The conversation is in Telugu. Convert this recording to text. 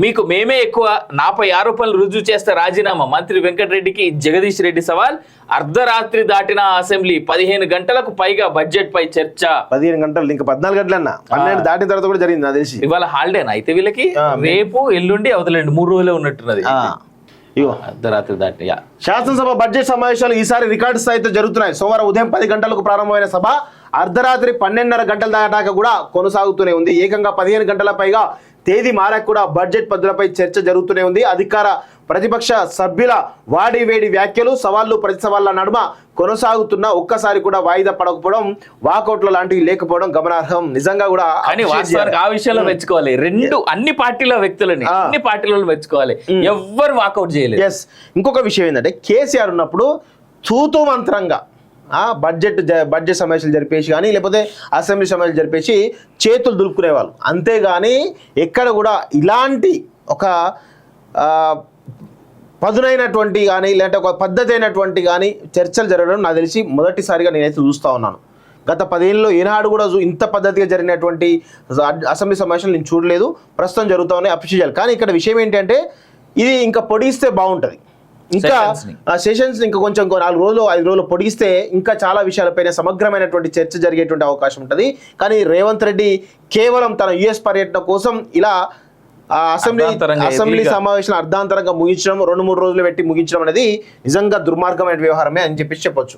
మీకు మేమే ఎక్కువ, నాపై ఆరోపణలు రుజువు చేస్తే రాజీనామా. మంత్రి వెంకటరెడ్డికి జగదీష్ రెడ్డి సవాల్. అర్ధరాత్రి దాటిన అసెంబ్లీ, 15 గంటలకు పైగా బడ్జెట్ పై చర్చ. 15 గంటలు, ఇంకా 14 గంటలు అన్న, 12 దాటిన తర్వాత కూడా జరిగింది నాకు తెలిసి. ఇవాళ హాలిడేనా అయితే వీళ్ళకి? రేపు ఎల్లుండి అవతలండి 3 రోజులే ఉన్నట్టున్నది. అర్ధరాత్రి దాటి. శాసనసభ బడ్జెట్ సమావేశాలు ఈసారి రికార్డు స్థాయితో జరుగుతున్నాయి. సోమవారం ఉదయం 10 గంటలకు ప్రారంభమైన సభ అర్ధరాత్రి 12:30 గంటల దాటాక కూడా కొనసాగుతూనే ఉంది. ఏకంగా 15 గంటల పైగా తేదీ మారాక కూడా బడ్జెట్ పద్ధతులపై చర్చ జరుగుతూనే ఉంది. అధికార ప్రతిపక్ష సభ్యుల వాడివేడి వ్యాఖ్యలు, సవాళ్లు ప్రతి సవాళ్ల నడుమ కొనసాగుతున్న ఒక్కసారి కూడా వాయిదా పడకపోవడం, వాకౌట్ల లాంటివి లేకపోవడం గమనార్హం. నిజంగా కూడా ఆ విషయంలో మెచ్చుకోవాలి. అన్ని పార్టీల వ్యక్తులని, అన్ని పార్టీలలో మెచ్చుకోవాలి. ఎవ్వరు వాకౌట్ చేయలేదు. ఎస్. ఇంకొక విషయం ఏంటంటే కేసీఆర్ ఉన్నప్పుడు తూతూ మంత్రంగా బడ్జెట్ సమావేశాలు జరిపేసి కానీ లేకపోతే అసెంబ్లీ సమావేశాలు జరిపేసి చేతులు దులుపుకునేవాళ్ళు. అంతేగాని ఎక్కడ కూడా ఇలాంటి ఒక పదునైనటువంటి కానీ లేదంటే ఒక పద్ధతి అయినటువంటి కానీ చర్చలు జరగడం నాకు తెలిసి మొదటిసారిగా నేనైతే చూస్తూ ఉన్నాను. గత 10 ఏళ్ళలో ఏనాడు కూడా ఇంత పద్ధతిగా జరిగినటువంటి అసెంబ్లీ సమావేశాలు నేను చూడలేదు. ప్రస్తుతం జరుగుతూ ఉన్నాయి, అప్రిషియేట్ చేయాలి. కానీ ఇక్కడ విషయం ఏంటంటే ఇది ఇంకా పొడిగిస్తే బాగుంటుంది. ఇంకా సెషన్స్ ఇంకా కొంచెం 4 రోజులు 5 రోజులు పొడిగిస్తే ఇంకా చాలా విషయాలపైన సమగ్రమైనటువంటి చర్చ జరిగేటువంటి అవకాశం ఉంటుంది. కానీ రేవంత్ రెడ్డి కేవలం తన యుఎస్ పర్యటన కోసం ఇలా అసెంబ్లీ సమావేశం అర్ధాంతరంగా ముగించడం, 2-3 రోజులు పెట్టి ముగించడం అనేది నిజంగా దుర్మార్గమైన వ్యవహారమే అని చెప్పేసి చెప్పొచ్చు.